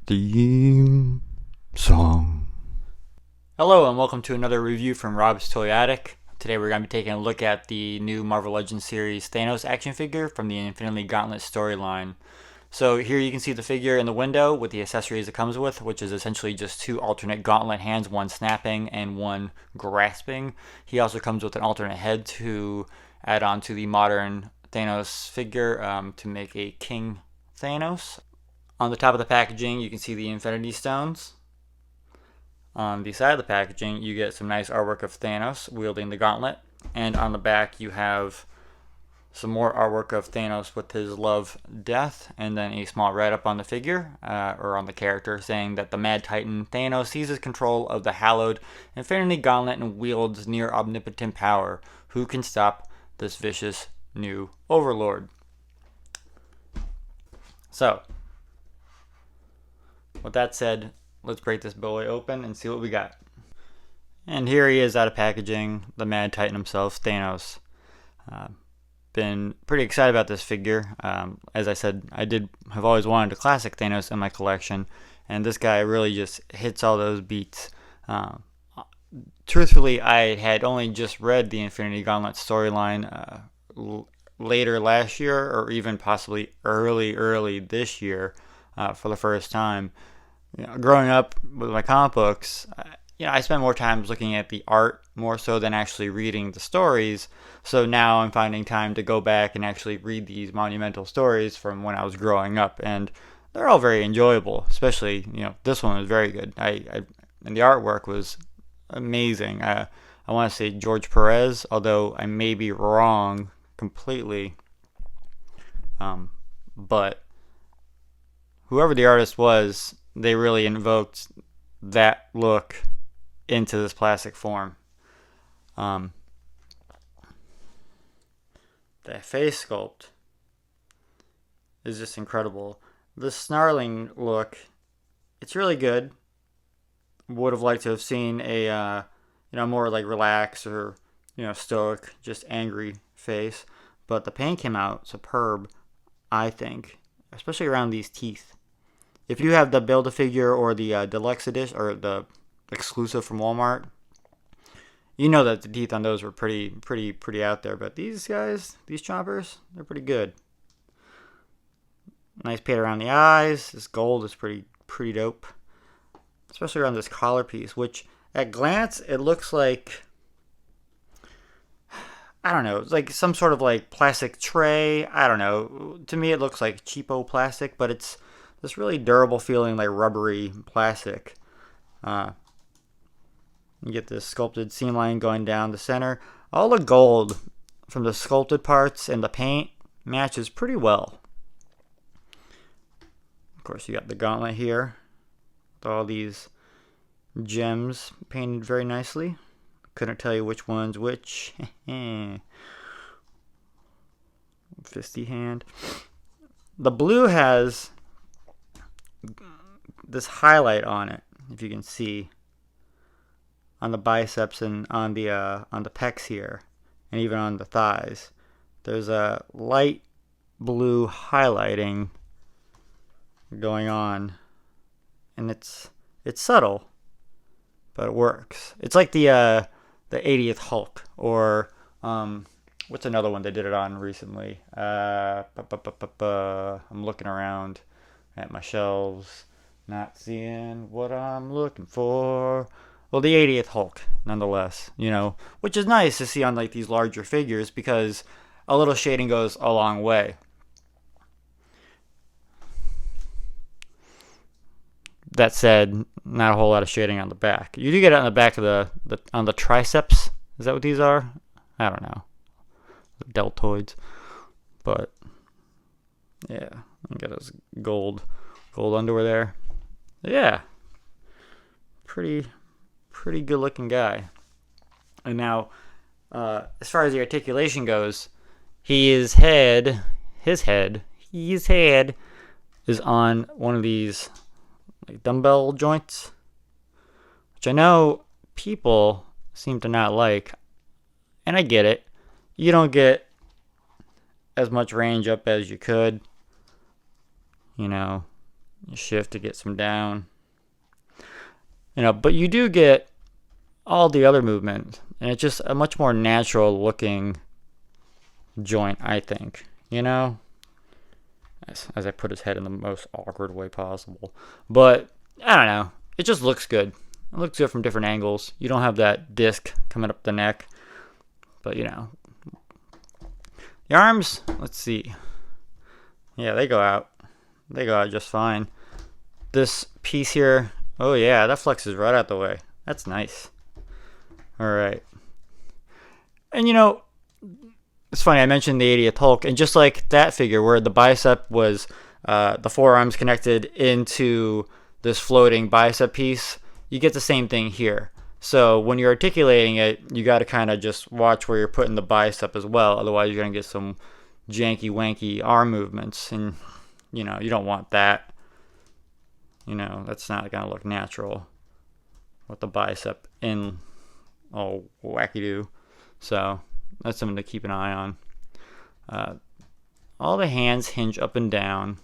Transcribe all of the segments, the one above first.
Theme song. Hello and welcome to another review from Rob's Toy Attic. Today we're going to be taking a look at the new Marvel Legends series Thanos action figure from the Infinity Gauntlet storyline. So here you can see the figure in the window with the accessories it comes with, which is essentially just two alternate gauntlet hands, one snapping and one grasping. He also comes with an alternate head to add on to the modern Thanos figure to make a King Thanos. On the top of the packaging you can see the Infinity Stones. On the side of the packaging, you get some nice artwork of Thanos wielding the gauntlet. And on the back, you have some more artwork of Thanos with his love, death, and then a small write-up on the figure, or on the character, saying that the Mad Titan Thanos seizes control of the hallowed Infinity Gauntlet and wields near omnipotent power. Who can stop this vicious new overlord? So, with that said, let's break this boy open and see what we got. And here he is out of packaging, the Mad Titan himself, Thanos. Been pretty excited about this figure. As I said, I have always wanted a classic Thanos in my collection, and this guy really just hits all those beats. Truthfully, I had only just read the Infinity Gauntlet storyline later last year, or even possibly early this year for the first time. Growing up with my comic books, I spent more time looking at the art more so than actually reading the stories. So now I'm finding time to go back and actually read these monumental stories from when I was growing up, and they're all very enjoyable. Especially, this one was very good. And the artwork was amazing. I want to say George Perez, although I may be wrong completely. But whoever the artist was, they really invoked that look into this plastic form. The face sculpt is just incredible. The snarling look, it's really good. Would have liked to have seen a more like relaxed or stoic, just angry face, but the paint came out superb, I think, especially around these teeth. If you have the Build-A-Figure or the Deluxe edition or the exclusive from Walmart, you know that the teeth on those were pretty out there. But these guys, these chompers, they're pretty good. Nice paint around the eyes. This gold is pretty dope, especially around this collar piece, which at glance it looks like, I don't know, it's like some sort of like plastic tray. I don't know. To me, it looks like cheapo plastic, but it's this really durable feeling, like rubbery plastic. You get this sculpted seam line going down the center. All the gold from the sculpted parts and the paint matches pretty well. Of course, you got the gauntlet here with all these gems painted very nicely. Couldn't tell you which one's which. Fisty hand. The blue has this highlight on it, if you can see, on the biceps and on the pecs here, and even on the thighs. There's a light blue highlighting going on, and it's subtle, but it works. It's like the 80th Hulk, or what's another one they did it on recently? I'm looking around at my shelves, not seeing what I'm looking for. Well, the 80th Hulk, nonetheless, which is nice to see on like these larger figures because a little shading goes a long way. That said, not a whole lot of shading on the back. You do get it on the back of on the triceps. Is that what these are? I don't know. The deltoids. But yeah, you got those gold underwear there. Yeah, pretty good looking guy. And now, as far as the articulation goes, his head is on one of these like dumbbell joints, which I know people seem to not like, and I get it. You don't get as much range up as you could. You shift to get some down. But you do get all the other movement, and it's just a much more natural looking joint, I think. As I put his head in the most awkward way possible. But I don't know. It just looks good. It looks good from different angles. You don't have that disc coming up the neck. But the arms, let's see. Yeah, they go out. They go out just fine. This piece here, oh yeah, that flexes right out the way. That's nice. Alright. And it's funny, I mentioned the 80th Hulk, and just like that figure where the bicep was the forearms connected into this floating bicep piece, you get the same thing here. So when you're articulating it, you got to kind of just watch where you're putting the bicep as well. Otherwise, you're going to get some janky wanky arm movements, and you don't want that. That's not going to look natural with the bicep in all wacky-doo. So that's something to keep an eye on. All the hands hinge up and down,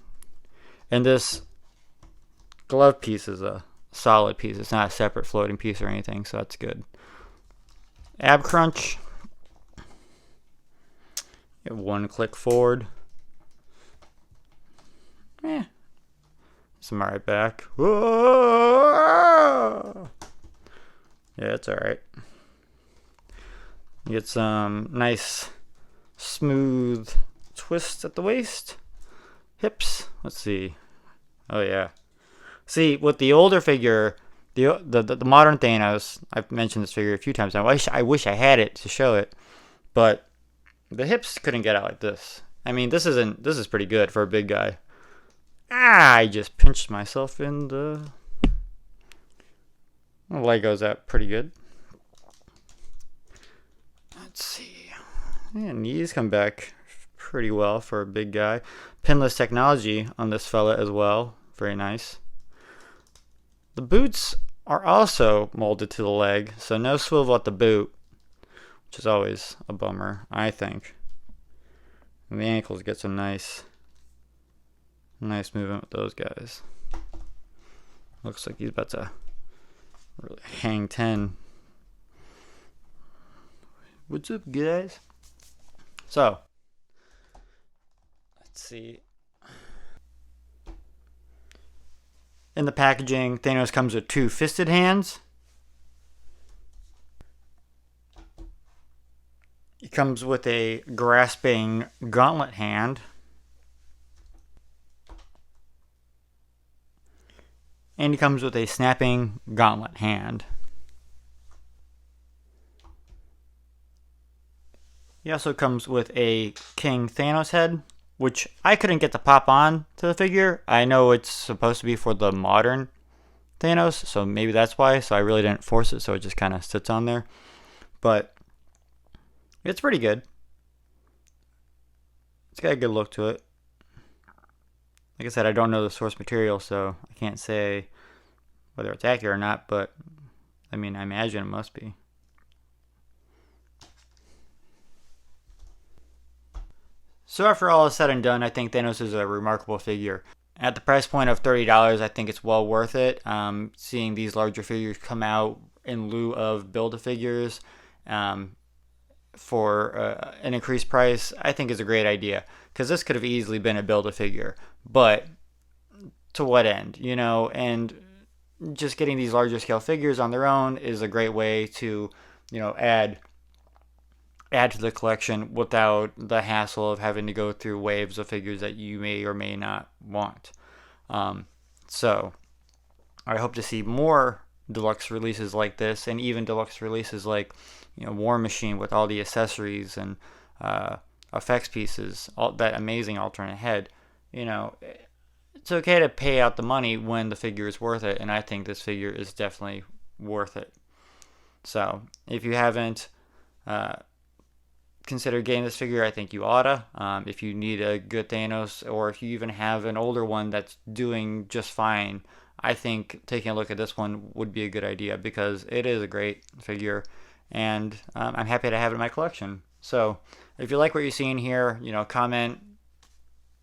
and this glove piece is a solid piece. It's not a separate floating piece or anything, so that's good. Ab crunch. You have one click forward. Some right back. Whoa! Yeah, it's alright. You get some nice smooth twist at the waist. Hips. Let's see. Oh yeah. See, with the older figure, the modern Thanos, I've mentioned this figure a few times now. I wish I had it to show it, but the hips couldn't get out like this. I mean, this is pretty good for a big guy. I just pinched myself in the leg goes out pretty good. Let's see. Yeah, knees come back pretty well for a big guy. Pinless technology on this fella as well. Very nice. The boots are also molded to the leg, so no swivel at the boot, which is always a bummer, I think. And the ankles get some nice movement with those guys. Looks like he's about to really hang 10. What's up, guys? So, let's see. In the packaging, Thanos comes with 2 fisted hands. He comes with a grasping gauntlet hand. And he comes with a snapping gauntlet hand. He also comes with a King Thanos head, which I couldn't get to pop on to the figure. I know it's supposed to be for the modern Thanos, so maybe that's why. So I really didn't force it, so it just kind of sits on there. But it's pretty good. It's got a good look to it. Like I said, I don't know the source material, so I can't say whether it's accurate or not, but I mean, I imagine it must be. So after all is said and done, I think Thanos is a remarkable figure. At the price point of $30, I think it's well worth it. Seeing these larger figures come out in lieu of Build-A-Figures for an increased price, I think is a great idea. Because this could have easily been a Build-A-Figure. But to what end? And just getting these larger scale figures on their own is a great way to, add to the collection without the hassle of having to go through waves of figures that you may or may not want. So I hope to see more deluxe releases like this, and even deluxe releases like War Machine with all the accessories and effects pieces, all that amazing alternate head. It's okay to pay out the money when the figure is worth it, and I think this figure is definitely worth it. So if you haven't consider getting this figure, I think you oughta. If you need a good Thanos, or if you even have an older one that's doing just fine, I think taking a look at this one would be a good idea, because it is a great figure, and I'm happy to have it in my collection. So if you like what you're seeing here, comment,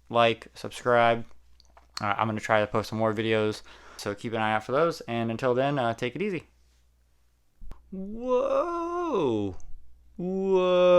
like, subscribe, I'm going to try to post some more videos, so keep an eye out for those. And until then, take it easy. Whoa! Whoa!